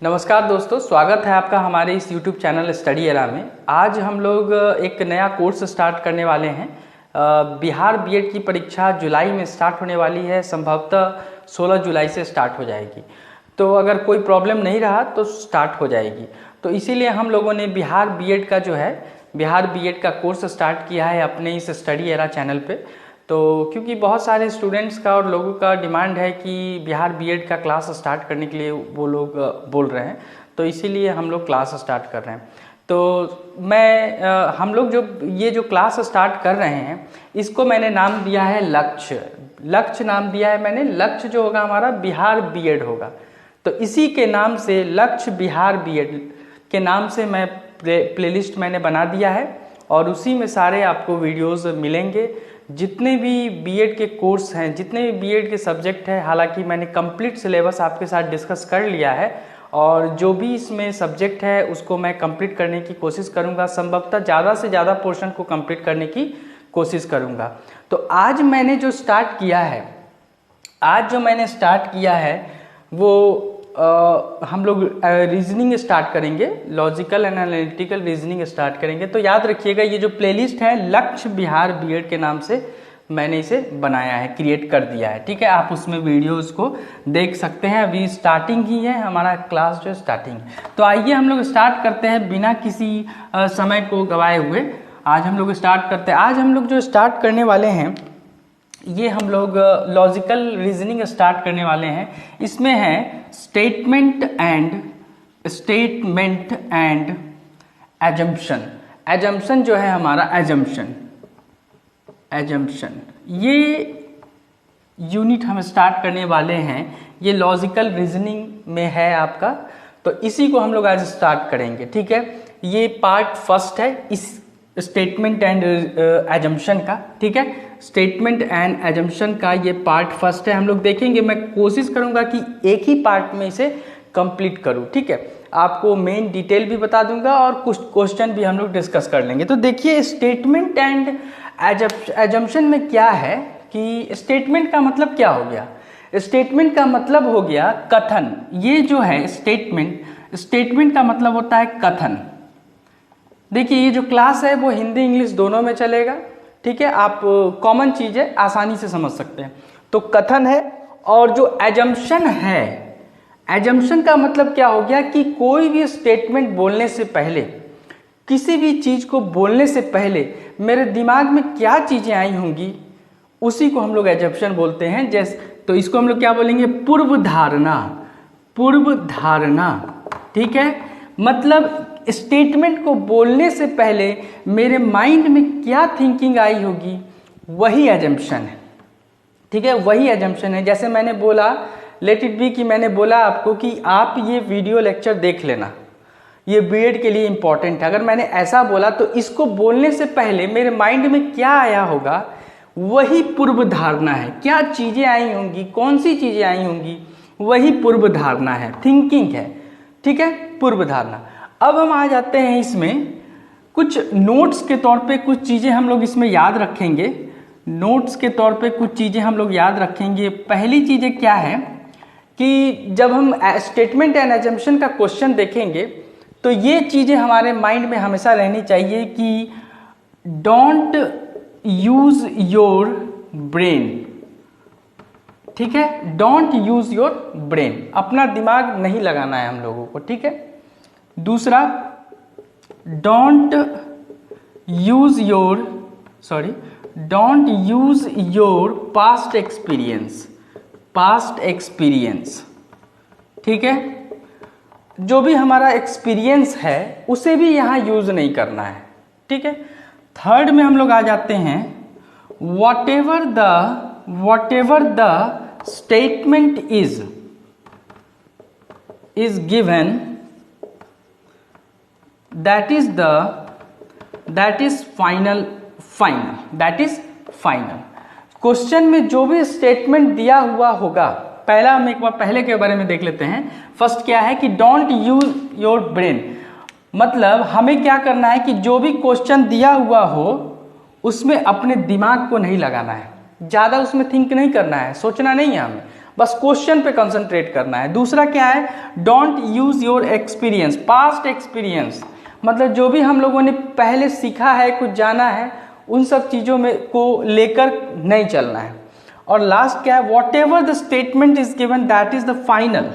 नमस्कार दोस्तों, स्वागत है आपका हमारे इस YouTube चैनल स्टडी एरा में। आज हम लोग एक नया कोर्स स्टार्ट करने वाले हैं। बिहार बीएड की परीक्षा जुलाई में स्टार्ट होने वाली है, संभवतः 16 जुलाई से स्टार्ट हो जाएगी। तो अगर कोई प्रॉब्लम नहीं रहा तो स्टार्ट हो जाएगी। तो इसीलिए हम लोगों ने बिहार बीएड का कोर्स स्टार्ट किया है अपने इस स्टडी एरा चैनल पे। तो क्योंकि बहुत सारे स्टूडेंट्स का और लोगों का डिमांड है कि बिहार बीएड का क्लास स्टार्ट करने के लिए वो लोग बोल रहे हैं, तो इसीलिए हम लोग क्लास स्टार्ट कर रहे हैं। तो हम लोग ये जो क्लास स्टार्ट कर रहे हैं, इसको मैंने नाम दिया है लक्ष्य नाम दिया है मैंने। लक्ष्य जो होगा हमारा बिहार बीएड होगा। तो इसी के नाम से लक्ष्य बिहार बीएड के नाम से मैं प्लेलिस्ट मैंने बना दिया है और उसी में सारे आपको वीडियोस मिलेंगे। जितने भी बीएड के कोर्स हैं, जितने भी बीएड के सब्जेक्ट हैं, हालांकि मैंने कंप्लीट सिलेबस आपके साथ डिस्कस कर लिया है और जो भी इसमें सब्जेक्ट है उसको मैं कंप्लीट करने की कोशिश करूंगा। संभवतः ज़्यादा से ज़्यादा पोर्शन को कंप्लीट करने की कोशिश करूंगा। तो आज मैंने जो स्टार्ट किया है वो हम लोग रीजनिंग स्टार्ट करेंगे, logical and analytical reasoning start करेंगे। तो याद रखिएगा, ये जो प्लेलिस्ट है लक्ष्य बिहार बीएड के नाम से मैंने इसे बनाया है, क्रिएट कर दिया है। ठीक है, आप उसमें वीडियोस को देख सकते हैं। अभी स्टार्टिंग ही है, हमारा क्लास जो स्टार्टिंग। तो आइए हम लोग स्टार्ट करते हैं बिना किसी समय को गवाए हुए। आज हम लोग स्टार्ट करते हैं। आज हम लोग जो स्टार्ट करने वाले हैं, ये हम लोग लॉजिकल रीजनिंग स्टार्ट करने वाले हैं। इसमें है स्टेटमेंट एंड एजम्पशन। एजम्पशन जो है हमारा एजम्पशन ये यूनिट हम स्टार्ट करने वाले हैं। ये लॉजिकल रीजनिंग में है आपका, तो इसी को हम लोग आज स्टार्ट करेंगे। ठीक है, ये पार्ट फर्स्ट है इस स्टेटमेंट एंड एजम्पशन का। ठीक है, स्टेटमेंट एंड एजम्पशन का ये पार्ट फर्स्ट है। हम लोग देखेंगे, मैं कोशिश करूंगा कि एक ही पार्ट में इसे कंप्लीट करूं। ठीक है, आपको मेन डिटेल भी बता दूंगा और कुछ क्वेश्चन भी हम लोग डिस्कस कर लेंगे। तो देखिए, स्टेटमेंट एंड एजम्पशन में क्या है कि स्टेटमेंट का मतलब क्या हो गया। स्टेटमेंट का मतलब हो गया कथन। ये जो है स्टेटमेंट का मतलब होता है कथन। देखिए, ये जो क्लास है वो हिंदी इंग्लिश दोनों में चलेगा। ठीक है, आप कॉमन चीज़ें आसानी से समझ सकते हैं। तो कथन है, और जो एजम्पशन है, एजम्पशन का मतलब क्या हो गया कि कोई भी स्टेटमेंट बोलने से पहले, किसी भी चीज़ को बोलने से पहले मेरे दिमाग में क्या चीज़ें आई होंगी, उसी को हम लोग एजम्पशन बोलते हैं। जैसे तो इसको हम लोग क्या बोलेंगे, पूर्व धारणा। ठीक है, मतलब स्टेटमेंट को बोलने से पहले मेरे माइंड में क्या थिंकिंग आई होगी, वही एजम्पशन है। ठीक है, वही एजम्पशन है। जैसे मैंने बोला, लेट इट बी कि मैंने बोला आपको कि आप ये वीडियो लेक्चर देख लेना, ये बीएड के लिए इंपॉर्टेंट है। अगर मैंने ऐसा बोला तो इसको बोलने से पहले मेरे माइंड में क्या आया होगा, वही पूर्व धारणा है। क्या चीज़ें आई होंगी, कौन सी चीज़ें आई होंगी, वही पूर्व धारणा है, थिंकिंग है। ठीक है, पूर्व धारणा। अब हम आ जाते हैं इसमें कुछ नोट्स के तौर पे कुछ चीज़ें हम लोग इसमें याद रखेंगे। नोट्स के तौर पे कुछ चीज़ें हम लोग याद रखेंगे। पहली चीज़ें क्या है कि जब हम स्टेटमेंट एंड एजम्पशन का क्वेश्चन देखेंगे तो ये चीज़ें हमारे माइंड में हमेशा रहनी चाहिए कि डोंट यूज योर ब्रेन। ठीक है, डोंट यूज योर ब्रेन, अपना दिमाग नहीं लगाना है हम लोगों को। ठीक है, दूसरा, don't use your past experience. ठीक है, जो भी हमारा एक्सपीरियंस है उसे भी यहाँ यूज नहीं करना है। ठीक है, थर्ड में हम लोग आ जाते हैं, whatever the statement is given, that is final। Question में जो भी स्टेटमेंट दिया हुआ होगा, पहला हम एक बार पहले के बारे में देख लेते हैं। फर्स्ट क्या है कि डोंट यूज योर ब्रेन, मतलब हमें क्या करना है कि जो भी क्वेश्चन दिया हुआ हो उसमें अपने दिमाग को नहीं लगाना है, ज़्यादा उसमें थिंक नहीं करना है, सोचना नहीं है हमें, बस क्वेश्चन पे कंसंट्रेट करना है। दूसरा क्या है, don't use your experience, past experience, मतलब जो भी हम लोगों ने पहले सीखा है, कुछ जाना है, उन सब चीज़ों में को लेकर नहीं चलना है। और लास्ट क्या है, what ever the statement is given that is the final,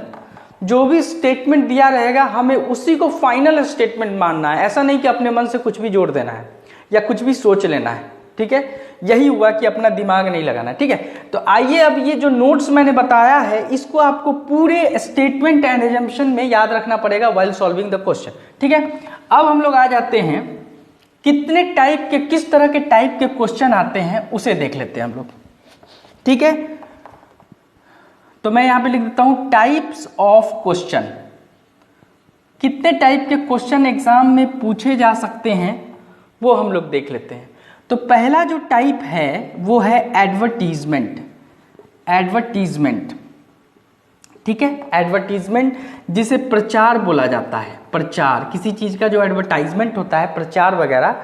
जो भी स्टेटमेंट दिया रहेगा हमें उसी को फाइनल स्टेटमेंट मानना है। ऐसा नहीं कि अपने मन से कुछ भी जोड़ देना है या कुछ भी सोच लेना है, ठीक है। यही हुआ कि अपना दिमाग नहीं लगाना, ठीक है। तो आइए अब ये जो नोट्स मैंने बताया है इसको आपको पूरे स्टेटमेंट एंड एजम्पशन में याद रखना पड़ेगा व्हाइल सॉल्विंग द क्वेश्चन, ठीक है। अब हम लोग आ जाते हैं कितने टाइप के, किस तरह के टाइप के क्वेश्चन आते हैं उसे देख लेते हैं हम लोग, ठीक है। तो मैं यहां पे लिख देता हूं टाइप्स ऑफ क्वेश्चन, कितने टाइप के क्वेश्चन एग्जाम में पूछे जा सकते हैं वो हम लोग देख लेते हैं। तो पहला जो टाइप है वो है एडवर्टीजमेंट, एडवर्टीजमेंट, ठीक है। एडवर्टीजमेंट जिसे प्रचार बोला जाता है, प्रचार, किसी चीज का जो एडवर्टाइजमेंट होता है, प्रचार वगैरह,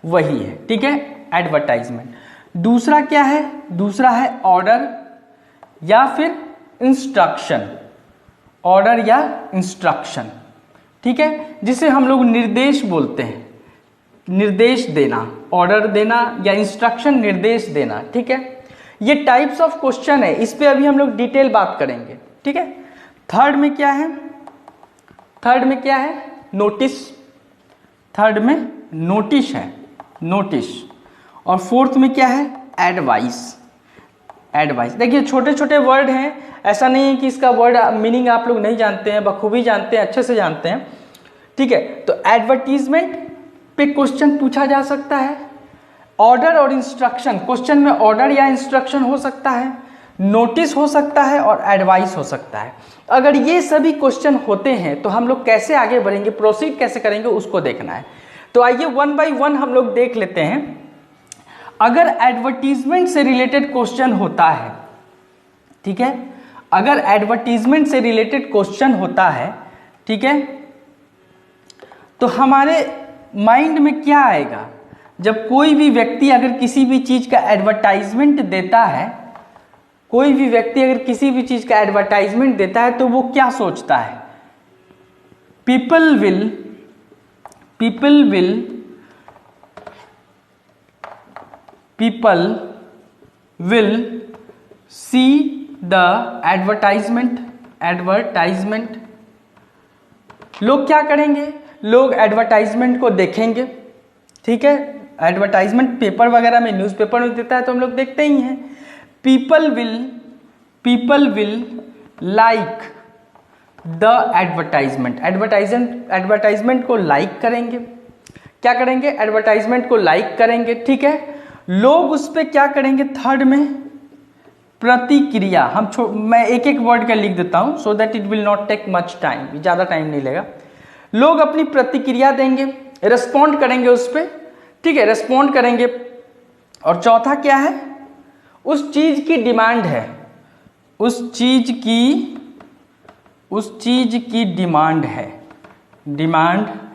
वही है, ठीक है, एडवर्टाइजमेंट। दूसरा क्या है, दूसरा है ऑर्डर या फिर इंस्ट्रक्शन, ऑर्डर या इंस्ट्रक्शन, ठीक है, जिसे हम लोग निर्देश बोलते हैं, निर्देश देना, ऑर्डर देना या इंस्ट्रक्शन, निर्देश देना, ठीक है। ये टाइप्स ऑफ क्वेश्चन है, इस पे अभी हम लोग डिटेल बात करेंगे, ठीक है। थर्ड में क्या है, थर्ड में क्या है, नोटिस, थर्ड में नोटिस है, नोटिस। और फोर्थ में क्या है, एडवाइस, एडवाइस। देखिए छोटे छोटे वर्ड हैं, ऐसा नहीं है कि इसका वर्ड मीनिंग आप लोग नहीं जानते हैं, बखूबी जानते हैं, अच्छे से जानते हैं, ठीक है। तो एडवर्टीजमेंट पे क्वेश्चन पूछा जा सकता है, ऑर्डर और इंस्ट्रक्शन, क्वेश्चन में ऑर्डर या इंस्ट्रक्शन हो सकता है, नोटिस हो सकता है और एडवाइस हो सकता है। अगर ये सभी क्वेश्चन होते हैं तो हम लोग कैसे आगे बढ़ेंगे, प्रोसीड कैसे करेंगे, उसको देखना है। तो आइए वन बाय वन हम लोग देख लेते हैं। अगर एडवर्टीजमेंट से रिलेटेड क्वेश्चन होता है, ठीक है, अगर एडवर्टीजमेंट से रिलेटेड क्वेश्चन होता है, ठीक है, तो हमारे माइंड में क्या आएगा, जब कोई भी व्यक्ति अगर किसी भी चीज का एडवर्टाइजमेंट देता है, कोई भी व्यक्ति अगर किसी भी चीज का एडवर्टाइजमेंट देता है तो वो क्या सोचता है, people will see the advertisement, लोग क्या करेंगे, लोग एडवर्टाइजमेंट को देखेंगे, ठीक है। एडवर्टाइजमेंट पेपर वगैरह में, न्यूज़पेपर में देता है तो हम लोग देखते ही हैं। People will like the advertisement को लाइक करेंगे, क्या करेंगे, एडवर्टाइजमेंट को लाइक करेंगे, ठीक है। लोग उस पर क्या करेंगे, थर्ड में प्रतिक्रिया, मैं एक एक वर्ड का लिख देता हूं so that it will not take much time, ज्यादा टाइम नहीं लेगा। लोग अपनी प्रतिक्रिया देंगे, रेस्पॉन्ड करेंगे उस पर, ठीक है, रेस्पॉन्ड करेंगे। और चौथा क्या है, उस चीज की डिमांड है, उस चीज की डिमांड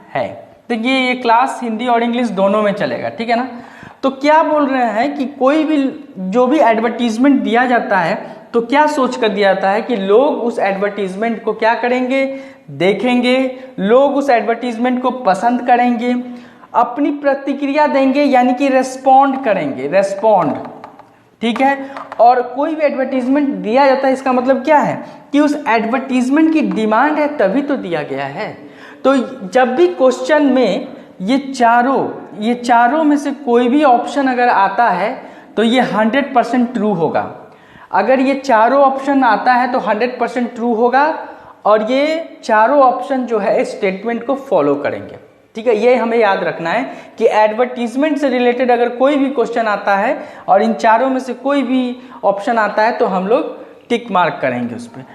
है। देखिए ये क्लास हिंदी और इंग्लिश दोनों में चलेगा, ठीक है ना। तो क्या बोल रहे हैं कि कोई भी जो भी एडवर्टीजमेंट दिया जाता है तो क्या सोच कर दिया जाता है कि लोग उस एडवर्टीजमेंट को क्या करेंगे, देखेंगे, लोग उस एडवर्टीजमेंट को पसंद करेंगे, अपनी प्रतिक्रिया देंगे, यानी कि रेस्पॉन्ड करेंगे, रेस्पॉन्ड, ठीक है। और कोई भी एडवर्टीजमेंट दिया जाता है इसका मतलब क्या है कि उस एडवर्टीजमेंट की डिमांड है तभी तो दिया गया है। तो जब भी क्वेश्चन में ये चारों में से कोई भी ऑप्शन अगर आता है तो ये 100% ट्रू होगा। अगर ये चारों ऑप्शन आता है तो 100% ट्रू होगा और ये चारों ऑप्शन जो है स्टेटमेंट को फॉलो करेंगे, ठीक है। ये हमें याद रखना है कि एडवर्टीजमेंट से रिलेटेड अगर कोई भी क्वेश्चन आता है और इन चारों में से कोई भी ऑप्शन आता है तो हम लोग टिक मार्क करेंगे उस पर।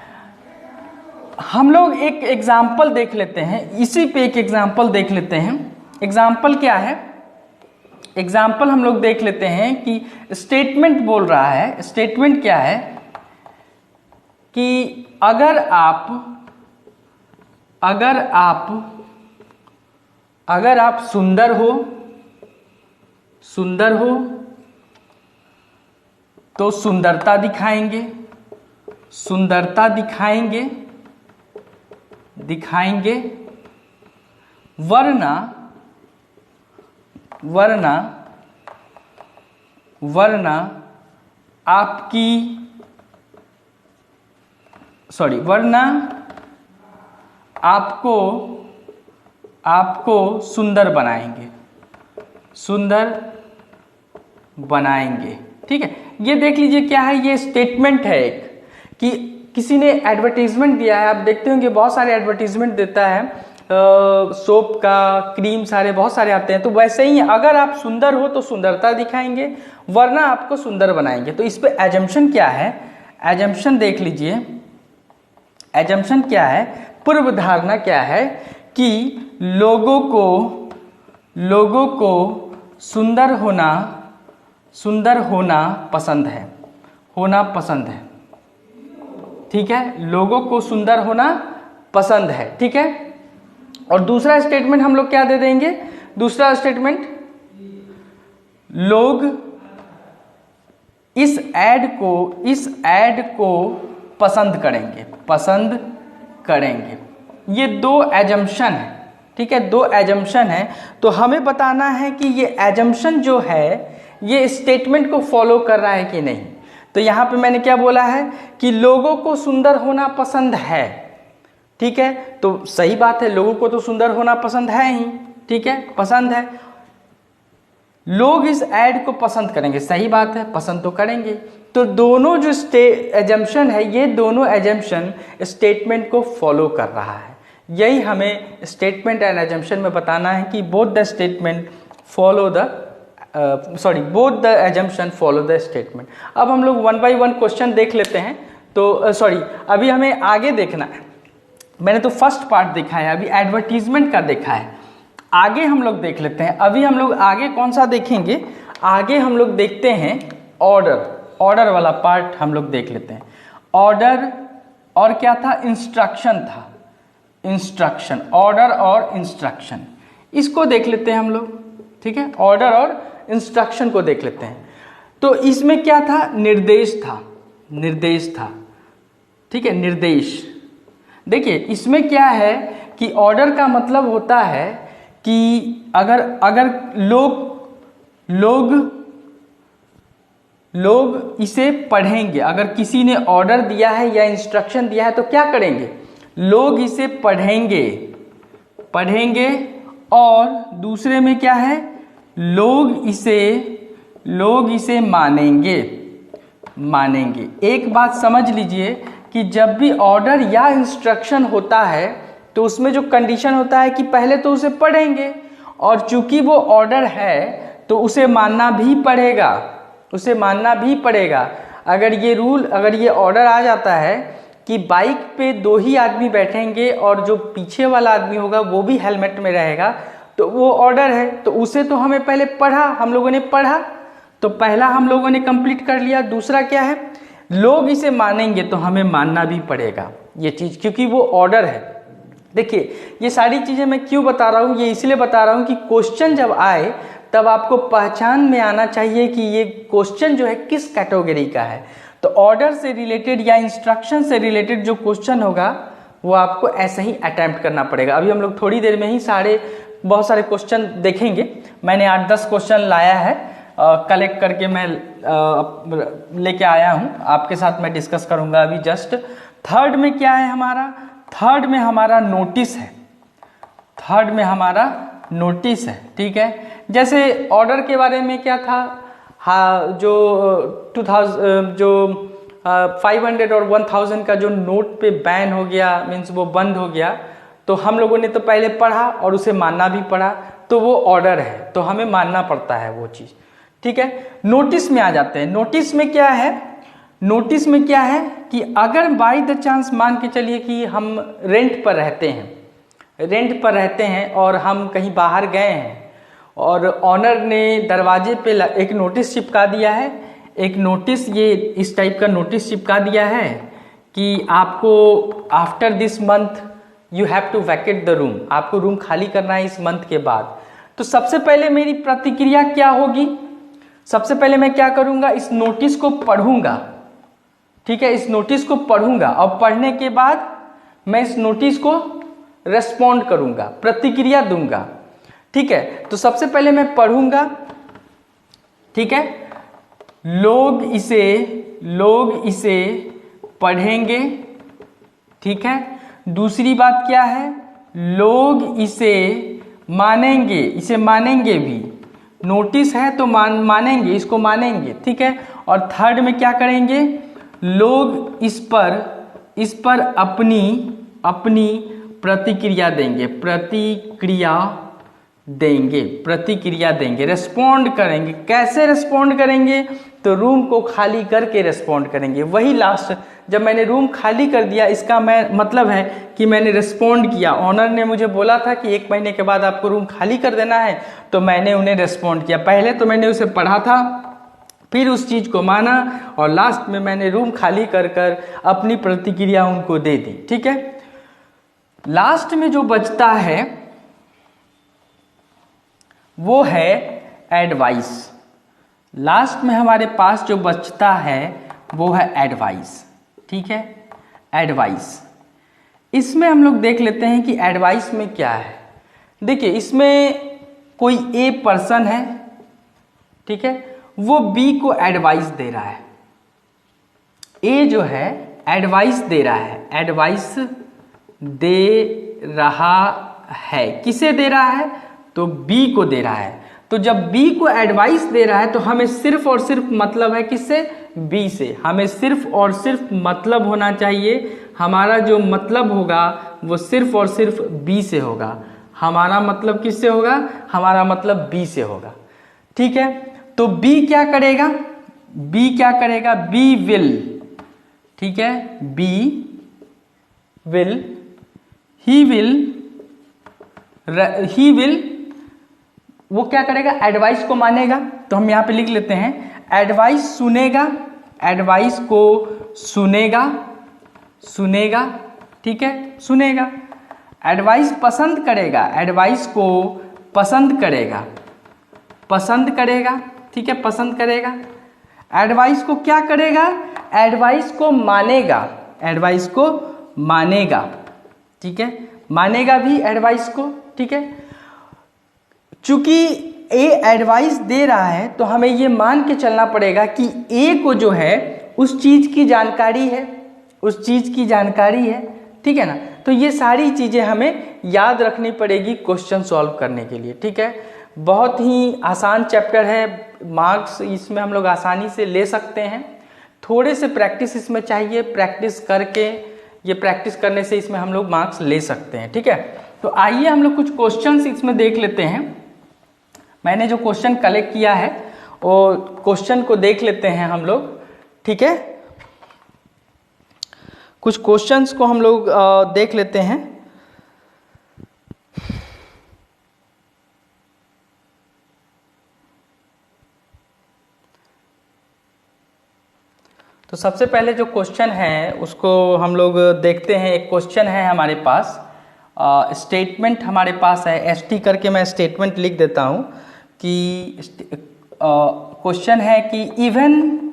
हम लोग एक एग्जाम्पल देख लेते हैं, इसी पे एक एग्जाम्पल देख लेते हैं। एग्जाम्पल क्या है, एग्जाम्पल हम लोग देख लेते हैं कि स्टेटमेंट बोल रहा है, स्टेटमेंट क्या है कि अगर आप सुंदर हो तो सुंदरता दिखाएंगे, सुंदरता दिखाएंगे, दिखाएंगे, वरना वरना वरना आपकी वरना आपको सुंदर बनाएंगे, सुंदर बनाएंगे। ठीक है, ये देख लीजिए क्या है, ये स्टेटमेंट है एक कि किसी ने एडवर्टीजमेंट दिया है। आप देखते होंगे बहुत सारे एडवर्टीजमेंट देता है, सोप का, क्रीम, सारे बहुत सारे आते हैं। तो वैसे ही अगर आप सुंदर हो तो सुंदरता दिखाएंगे, वरना आपको सुंदर बनाएंगे। तो इस पे एजम्पशन क्या है, एजम्पशन देख लीजिए, एजम्पशन क्या है, पूर्व धारणा क्या है कि लोगों को सुंदर होना पसंद है, होना पसंद है। ठीक है, लोगों को सुंदर होना पसंद है। ठीक है, और दूसरा स्टेटमेंट हम लोग क्या दे देंगे, दूसरा स्टेटमेंट, लोग इस ऐड को पसंद करेंगे, पसंद करेंगे। ये दो एजम्पशन है। ठीक है, दो एजम्पशन है। तो हमें बताना है कि ये एजम्पशन जो है ये स्टेटमेंट को फॉलो कर रहा है कि नहीं। तो यहाँ पे मैंने क्या बोला है कि लोगों को सुंदर होना पसंद है। ठीक है, तो सही बात है, लोगों को तो सुंदर होना पसंद है ही। ठीक है, पसंद है, लोग इस ऐड को पसंद करेंगे, सही बात है, पसंद तो करेंगे। तो दोनों जो एजम्पशन है, ये दोनों एजम्पशन स्टेटमेंट को फॉलो कर रहा है। यही हमें स्टेटमेंट एंड एजम्पशन में बताना है कि both the statement follow the both the assumption follow the statement. अब हम लोग वन बाय वन क्वेश्चन देख लेते हैं। तो अभी हमें आगे देखना है। मैंने तो फर्स्ट पार्ट देखा है, अभी एडवर्टीजमेंट का देखा है, आगे हम लोग देख लेते हैं। अभी हम लोग आगे कौन सा देखेंगे, आगे हम लोग देखते हैं ऑर्डर वाला पार्ट हम लोग देख लेते हैं। ऑर्डर और क्या था, इंस्ट्रक्शन था, इंस्ट्रक्शन, ऑर्डर और इंस्ट्रक्शन, इसको देख लेते हैं हम लोग। ठीक है, ऑर्डर और इंस्ट्रक्शन को देख लेते हैं। तो इसमें क्या था, निर्देश था, निर्देश था। ठीक है, निर्देश। देखिए इसमें क्या है कि ऑर्डर का मतलब होता है कि अगर लोग इसे पढ़ेंगे, अगर किसी ने ऑर्डर दिया है या इंस्ट्रक्शन दिया है तो क्या करेंगे, लोग इसे पढ़ेंगे और दूसरे में क्या है, लोग इसे मानेंगे। एक बात समझ लीजिए कि जब भी ऑर्डर या इंस्ट्रक्शन होता है तो उसमें जो कंडीशन होता है कि पहले तो उसे पढ़ेंगे, और चूंकि वो ऑर्डर है तो उसे मानना भी पड़ेगा, उसे मानना भी पड़ेगा। अगर ये ऑर्डर आ जाता है कि बाइक पे 2 ही आदमी बैठेंगे और जो पीछे वाला आदमी होगा वो भी हेलमेट में रहेगा, तो वो ऑर्डर है, तो उसे तो हमें पहले हम लोगों ने पढ़ा, तो पहला हम लोगों ने कंप्लीट कर लिया। दूसरा क्या है, लोग इसे मानेंगे, तो हमें मानना भी पड़ेगा ये चीज़, क्योंकि वो ऑर्डर है। देखिए ये सारी चीज़ें मैं क्यों बता रहा हूँ, ये इसलिए बता रहा हूँ कि क्वेश्चन जब आए तब आपको पहचान में आना चाहिए कि ये क्वेश्चन जो है किस कैटेगरी का है। तो ऑर्डर से रिलेटेड या इंस्ट्रक्शन से रिलेटेड जो क्वेश्चन होगा वो आपको ऐसे ही अटेम्प्ट करना पड़ेगा। अभी हम लोग थोड़ी देर में ही बहुत सारे क्वेश्चन देखेंगे। मैंने 8-10 क्वेश्चन लाया है, कलेक्ट करके मैं लेके आया हूँ, आपके साथ मैं डिस्कस करूँगा अभी। जस्ट थर्ड में क्या है हमारा, थर्ड में हमारा नोटिस है, थर्ड में हमारा नोटिस है। ठीक है, जैसे ऑर्डर के बारे में क्या था, हाँ, जो 500 और 1000 का जो नोट पे बैन हो गया, मीन्स वो बंद हो गया, तो हम लोगों ने तो पहले पढ़ा और उसे मानना भी पड़ा, तो वो ऑर्डर है, तो हमें मानना पड़ता है वो चीज़। ठीक है, नोटिस में आ जाते हैं। नोटिस में क्या है, नोटिस में क्या है कि अगर बाय द चांस मान के चलिए कि हम रेंट पर रहते हैं और हम कहीं बाहर गए हैं और ऑनर ने दरवाजे पे एक नोटिस चिपका दिया है, एक नोटिस, ये इस टाइप का नोटिस चिपका दिया है कि आपको after this month you have to vacate the room, आपको रूम खाली करना है इस मंथ के बाद। तो सबसे पहले मेरी प्रतिक्रिया क्या होगी, सबसे पहले मैं क्या करूंगा, इस नोटिस को पढ़ूंगा, ठीक है, इस नोटिस को पढ़ूंगा और पढ़ने के बाद मैं इस नोटिस को रेस्पॉन्ड करूंगा, प्रतिक्रिया दूंगा। ठीक है, तो सबसे पहले मैं पढ़ूंगा। ठीक है, लोग इसे पढ़ेंगे। ठीक है, दूसरी बात क्या है, लोग इसे मानेंगे भी। नोटिस है तो मानेंगे, इसको मानेंगे। ठीक है, और थर्ड में क्या करेंगे, लोग इस पर अपनी प्रतिक्रिया देंगे, रेस्पॉन्ड करेंगे। कैसे रेस्पॉन्ड करेंगे, तो रूम को खाली करके रेस्पॉन्ड करेंगे। वही लास्ट, जब मैंने रूम खाली कर दिया, इसका मतलब है कि मैंने रेस्पॉन्ड किया। ऑनर ने मुझे बोला था कि 1 महीने के बाद आपको रूम खाली कर देना है, तो मैंने उन्हें रेस्पॉन्ड किया। पहले तो मैंने उसे पढ़ा था, फिर उस चीज़ को माना, और लास्ट में मैंने रूम खाली कर अपनी प्रतिक्रिया उनको दे दी। ठीक है, लास्ट में जो बचता है वो है एडवाइस। लास्ट में हमारे पास जो बचता है वो है एडवाइस। ठीक है, एडवाइस, इसमें हम लोग देख लेते हैं कि एडवाइस में क्या है। देखिए, इसमें कोई ए पर्सन है, ठीक है, वो बी को एडवाइस दे रहा है। ए जो है एडवाइस दे रहा है, एडवाइस दे रहा है। किसे दे रहा है, तो बी को दे रहा है। तो जब बी को एडवाइस दे रहा है तो हमें सिर्फ और सिर्फ मतलब है किससे, बी से। हमें सिर्फ और सिर्फ मतलब होना चाहिए। हमारा जो मतलब होगा वो सिर्फ और सिर्फ बी से होगा। हमारा मतलब किससे होगा, हमारा मतलब बी से होगा। ठीक है, तो बी क्या करेगा, बी विल, ठीक है, बी विल, ही विल, वो क्या करेगा, एडवाइस को मानेगा। तो हम यहाँ पे लिख लेते हैं, एडवाइस सुनेगा, एडवाइस को सुनेगा, ठीक है, सुनेगा। एडवाइस पसंद करेगा, एडवाइस को पसंद करेगा, ठीक है, पसंद करेगा। एडवाइस को क्या करेगा, एडवाइस को मानेगा, ठीक है, मानेगा भी एडवाइस को। ठीक है, चूंकि ए एडवाइस दे रहा है तो हमें ये मान के चलना पड़ेगा कि ए को जो है उस चीज की जानकारी है, ठीक है ना। तो ये सारी चीजें हमें याद रखनी पड़ेगी क्वेश्चन सॉल्व करने के लिए। ठीक है, बहुत ही आसान चैप्टर है, मार्क्स इसमें हम लोग आसानी से ले सकते हैं। थोड़े से प्रैक्टिस इसमें चाहिए, प्रैक्टिस करने से इसमें हम लोग मार्क्स ले सकते हैं। ठीक है, तो आइए हम लोग कुछ क्वेश्चंस इसमें देख लेते हैं। मैंने जो क्वेश्चन कलेक्ट किया है वो क्वेश्चन को देख लेते हैं हम लोग। ठीक है, कुछ क्वेश्चंस को हम लोग देख लेते हैं। तो सबसे पहले जो क्वेश्चन है उसको हम लोग देखते हैं। एक क्वेश्चन है हमारे पास, स्टेटमेंट हमारे पास है, एसटी करके मैं स्टेटमेंट लिख देता हूँ कि क्वेश्चन है कि इवन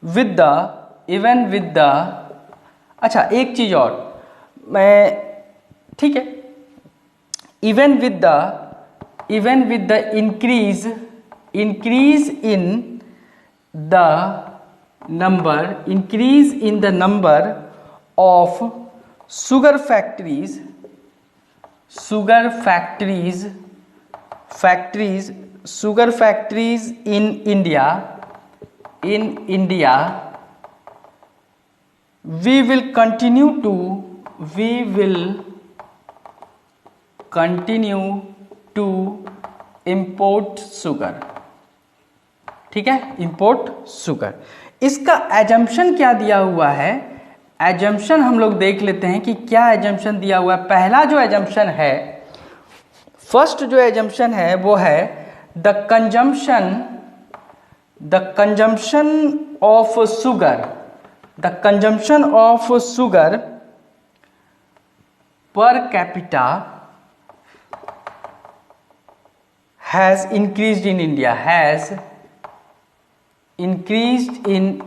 विद द अच्छा, एक चीज और मैं, ठीक है, even with the increase in the number of sugar factories in India, we will continue to import sugar। ठीक है, import sugar। इसका एजम्पशन क्या दिया हुआ है, एजम्पशन हम लोग देख लेते हैं कि क्या एजम्पशन दिया हुआ है। पहला जो एजम्पशन है, फर्स्ट जो एजम्पशन है वो है the consumption of sugar per capita has increased in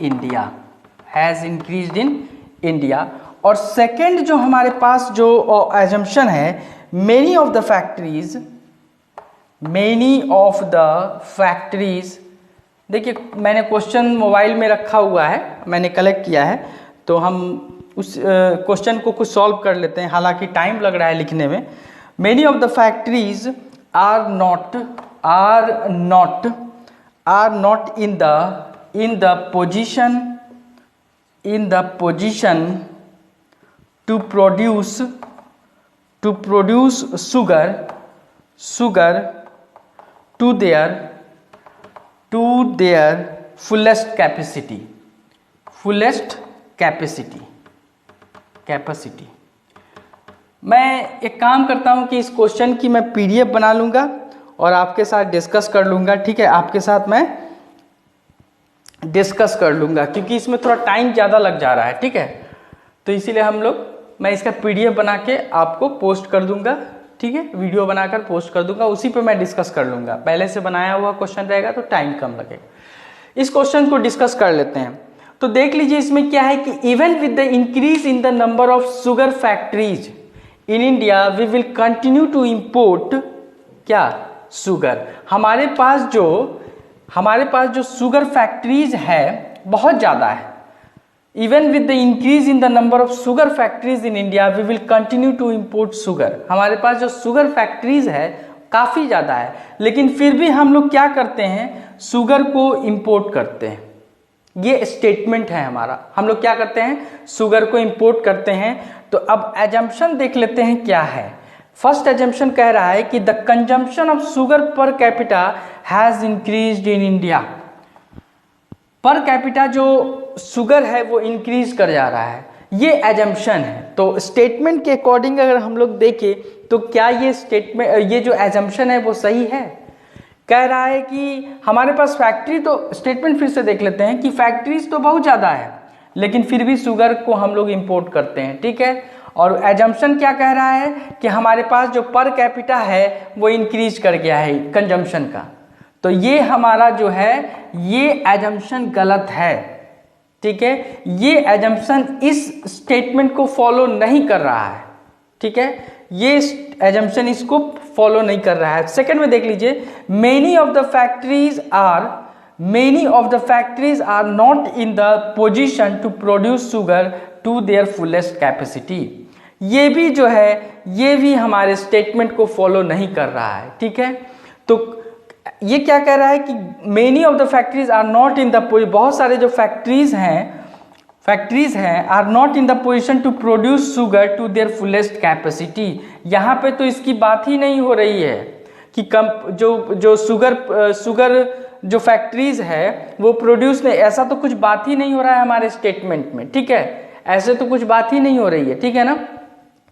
India, has increased in India. और सेकेंड जो हमारे पास जो एजम्पशन है, मेनी ऑफ द फैक्ट्रीज, देखिए मैंने क्वेश्चन मोबाइल में रखा हुआ है, मैंने कलेक्ट किया है, तो हम उस क्वेश्चन को कुछ सॉल्व कर लेते हैं, हालांकि टाइम लग रहा है लिखने में। Many of the factories are not in the position to produce sugar to their fullest capacity। मैं एक काम करता हूं कि इस क्वेश्चन की मैं पीडीएफ बना लूंगा और आपके साथ डिस्कस कर लूंगा, ठीक है, आपके साथ मैं डिस्कस कर लूंगा, क्योंकि इसमें थोड़ा टाइम ज़्यादा लग जा रहा है, ठीक है, तो इसीलिए मैं इसका पीडीएफ बना के आपको पोस्ट कर दूंगा, ठीक है, वीडियो बनाकर पोस्ट कर दूंगा, उसी पे मैं डिस्कस कर लूंगा। पहले से बनाया हुआ क्वेश्चन रहेगा तो टाइम कम लगेगा। इस क्वेश्चन को डिस्कस कर लेते हैं। तो देख लीजिए इसमें क्या है कि even with the increase in the number of sugar factories in India we will continue to import क्या शुगर। हमारे पास जो शुगर फैक्ट्रीज है बहुत ज़्यादा है। Even with the increase in the number of sugar factories in India we will continue to import sugar. हमारे पास जो शुगर फैक्ट्रीज है काफ़ी ज़्यादा है, लेकिन फिर भी हम लोग क्या करते हैं, शुगर को इम्पोर्ट करते हैं। ये स्टेटमेंट है हमारा, हम लोग क्या करते हैं, शुगर को इम्पोर्ट करते हैं। तो अब एजम्पशन देख लेते हैं क्या है। फर्स्ट एजम्पशन कह रहा है कि the consumption of sugar per capita has increased in India. Per capita जो शुगर है वो इंक्रीज कर जा रहा है, ये एजम्पशन है। तो स्टेटमेंट के अकॉर्डिंग अगर हम लोग देखें तो क्या ये जो एजम्पशन है वो सही है। कह रहा है कि हमारे पास फैक्ट्री, तो स्टेटमेंट फिर से देख लेते हैं कि फैक्ट्रीज तो बहुत ज़्यादा है, लेकिन फिर भी शुगर को हम लोग इंपोर्ट करते हैं, ठीक है। और एजम्पशन क्या कह रहा है कि हमारे पास जो पर कैपिटा है वो इंक्रीज कर गया है कंजम्पशन का। तो ये हमारा जो है ये एजम्पशन गलत है, ठीक है। ये एजम्पशन इस स्टेटमेंट को फॉलो नहीं कर रहा है, ठीक है, ये एजम्पशन इसको फॉलो नहीं कर रहा है। सेकंड में देख लीजिए, many of the factories are not in the position to produce sugar to their fullest capacity. ये भी जो है ये भी हमारे स्टेटमेंट को फॉलो नहीं कर रहा है, ठीक है। तो ये क्या कह रहा है कि many of the factories are not in the, बहुत सारे जो फैक्ट्रीज हैं are not in the position to produce sugar to their fullest capacity. यहाँ पे तो इसकी बात ही नहीं हो रही है कि जो शुगर जो फैक्ट्रीज है वो प्रोड्यूस नहीं, ऐसा तो कुछ बात ही नहीं हो रहा है हमारे स्टेटमेंट में, ठीक है, ऐसे तो कुछ बात ही नहीं हो रही है, ठीक है ना।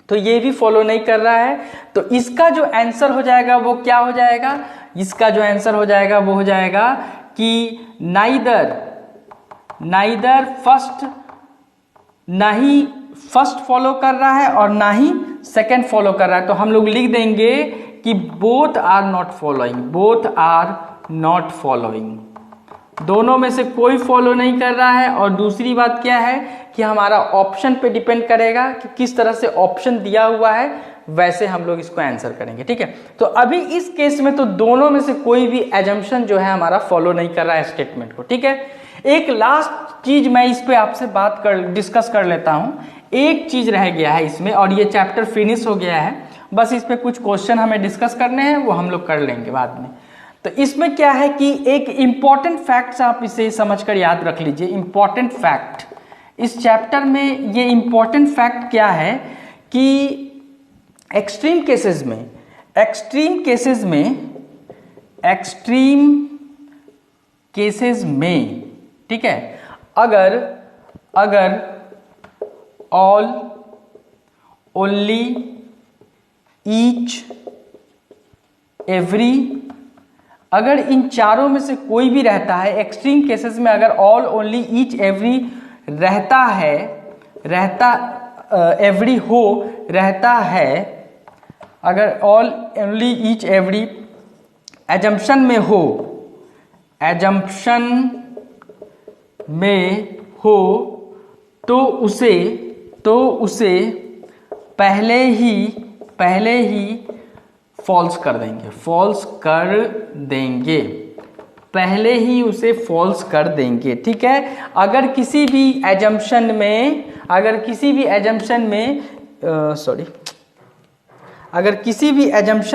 तो ये भी फॉलो नहीं कर रहा है। तो इसका जो आंसर हो जाएगा वो क्या हो जाएगा, इसका जो आंसर हो जाएगा वो हो जाएगा कि नाइदर फर्स्ट फॉलो कर रहा है और ना ही सेकंड फॉलो कर रहा है। तो हम लोग लिख देंगे कि बोथ आर नॉट फॉलोइंग, दोनों में से कोई फॉलो नहीं कर रहा है। और दूसरी बात क्या है कि हमारा ऑप्शन पे डिपेंड करेगा कि किस तरह से ऑप्शन दिया हुआ है, वैसे हम लोग इसको आंसर करेंगे, ठीक है। तो अभी इस केस में तो दोनों में से कोई भी एजम्पशन जो है हमारा फॉलो नहीं कर रहा है स्टेटमेंट को, ठीक है। एक लास्ट चीज मैं इस पे आपसे डिस्कस कर लेता हूं। एक चीज रह गया है इसमें और ये चैप्टर फिनिश हो गया है, बस इस पे कुछ क्वेश्चन हमें डिस्कस करने हैं, वो हम लोग कर लेंगे बाद में। तो इसमें क्या है कि एक इंपॉर्टेंट फैक्ट्स आप इसे समझकर याद रख लीजिए। इंपॉर्टेंट फैक्ट इस चैप्टर में, ये इंपॉर्टेंट फैक्ट क्या है कि एक्सट्रीम केसेस में, ठीक है, अगर ऑल ओनली ईच एवरी, अगर इन चारों में से कोई भी रहता है, एक्सट्रीम केसेस में अगर ऑल ओनली ईच एवरी रहता है, अगर all only each every assumption में हो उसे पहले ही फॉल्स कर देंगे, पहले ही उसे फॉल्स कर देंगे। ठीक है, अगर किसी भी एजम्पशन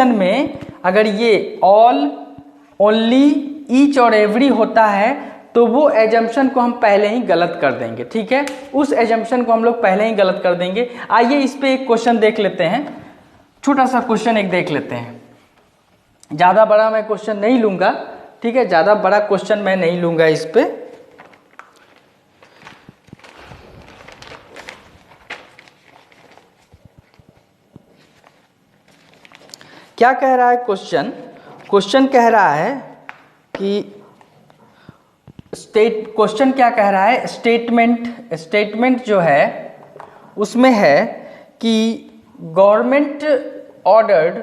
में अगर ये ऑल, ओनली, ईच और एवरी होता है तो वो एजम्पशन को हम पहले ही गलत कर देंगे। ठीक है, उस एजम्पशन को हम लोग पहले ही गलत कर देंगे। आइए इस पे एक क्वेश्चन देख लेते हैं, छोटा सा क्वेश्चन एक देख लेते हैं। ज़्यादा बड़ा मैं क्वेश्चन नहीं लूँगा, ठीक है, ज़्यादा बड़ा क्वेश्चन मैं नहीं लूँगा इस पे। क्या कह रहा है क्वेश्चन? क्वेश्चन कह रहा है कि क्वेश्चन क्या कह रहा है? स्टेटमेंट जो है उसमें है कि government ordered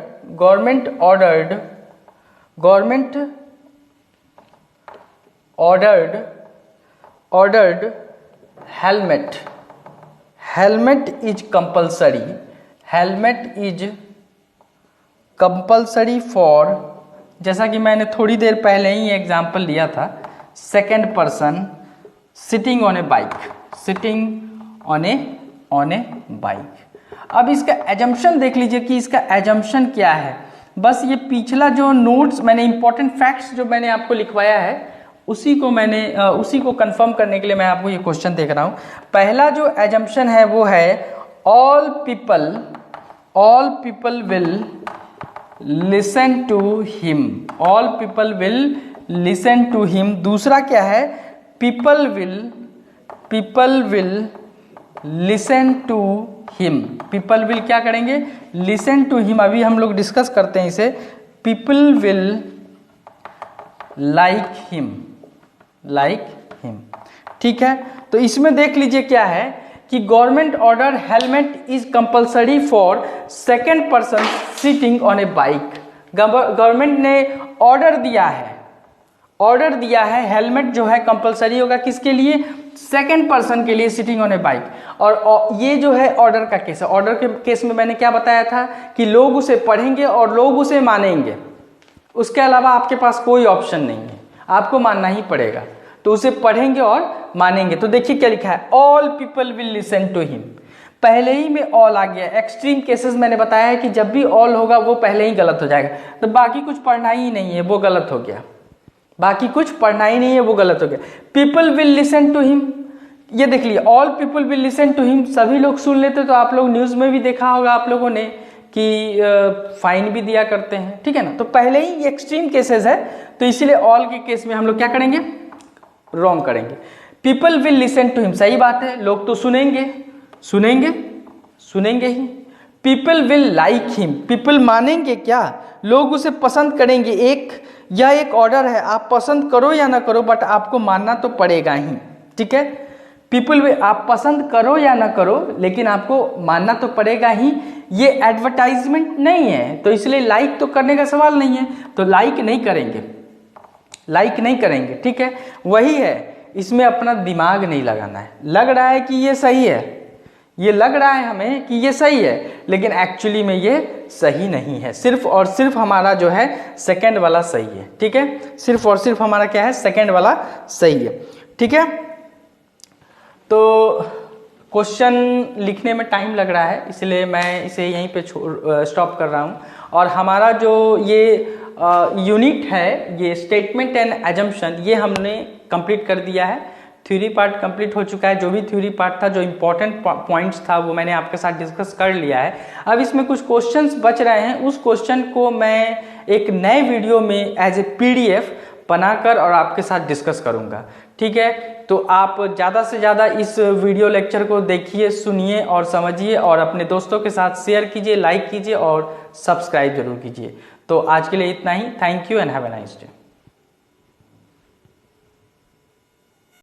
helmet is compulsory for, जैसा कि मैंने थोड़ी देर पहले ही एग्जांपल लिया था, second person sitting on a bike. अब इसका एजम्पशन देख लीजिए कि इसका एजम्पशन क्या है। बस ये पिछला जो नोट्स मैंने, इंपॉर्टेंट फैक्ट्स जो मैंने आपको लिखवाया है, उसी को कंफर्म करने के लिए मैं आपको ये क्वेश्चन देख रहा हूँ। पहला जो एजम्पशन है वो है all people will listen to him. दूसरा क्या है? People will listen to him. People will क्या करेंगे? Listen to him. अभी हम लोग डिस्कस करते हैं इसे। People will like him. ठीक है, तो इसमें देख लीजिए क्या है कि government order helmet is compulsory for second person sitting on a bike. Government ने ऑर्डर दिया है हेलमेट जो है कंपलसरी होगा किसके लिए? सेकंड पर्सन के लिए सिटिंग ऑन ए बाइक। और ये जो है ऑर्डर का केस है। ऑर्डर के केस में मैंने क्या बताया था कि लोग उसे पढ़ेंगे और लोग उसे मानेंगे, उसके अलावा आपके पास कोई ऑप्शन नहीं है, आपको मानना ही पड़ेगा। तो उसे पढ़ेंगे और मानेंगे। तो देखिए क्या लिखा है, all people will listen to him. पहले ही में ऑल आ गया। एक्सट्रीम केसेस मैंने बताया है कि जब भी ऑल होगा वो पहले ही गलत हो जाएगा, तो बाकी कुछ पढ़ना ही नहीं है, वो गलत हो गया। People will listen to him, ये देख लिया, all people will listen to him. सभी लोग सुन लेते तो आप लोग न्यूज में भी देखा होगा आप लोगों ने कि फाइन भी दिया करते हैं, ठीक है ना। तो पहले ही एक्सट्रीम केसेस है, तो इसीलिए ऑल के केस में हम लोग क्या करेंगे? रॉन्ग करेंगे। People will listen to him, सही बात है, लोग तो सुनेंगे ही। People will like him, people मानेंगे क्या? लोग उसे पसंद करेंगे। यह एक ऑर्डर है, आप पसंद करो या ना करो, बट आपको मानना तो पड़ेगा ही, ठीक है। पीपल विल, आप पसंद करो या ना करो, लेकिन आपको मानना तो पड़ेगा ही। ये एडवर्टाइजमेंट नहीं है, तो इसलिए लाइक तो करने का सवाल नहीं है, तो लाइक नहीं करेंगे, ठीक है। वही है, इसमें अपना दिमाग नहीं लगाना है। लग रहा है कि ये सही है, ये लग रहा है हमें कि ये सही है, लेकिन एक्चुअली में ये सही नहीं है। सिर्फ और सिर्फ हमारा जो है सेकंड वाला सही है, ठीक है। सिर्फ और सिर्फ हमारा क्या है? सेकंड वाला सही है, ठीक है। तो क्वेश्चन लिखने में टाइम लग रहा है, इसलिए मैं इसे यहीं पे स्टॉप कर रहा हूँ। और हमारा जो ये यूनिट है, ये स्टेटमेंट एंड एजम्पशन, ये हमने कंप्लीट कर दिया है। थ्योरी पार्ट कंप्लीट हो चुका है। जो भी थ्योरी पार्ट था, जो इम्पोर्टेंट पॉइंट्स था, वो मैंने आपके साथ डिस्कस कर लिया है। अब इसमें कुछ क्वेश्चंस बच रहे हैं, उस क्वेश्चन को मैं एक नए वीडियो में एज ए PDF बनाकर और आपके साथ डिस्कस करूंगा, ठीक है। तो आप ज़्यादा से ज़्यादा इस वीडियो लेक्चर को देखिए, सुनिए और समझिए, और अपने दोस्तों के साथ शेयर कीजिए, लाइक कीजिए और सब्सक्राइब जरूर कीजिए। तो आज के लिए इतना ही। Thank you and have a nice day.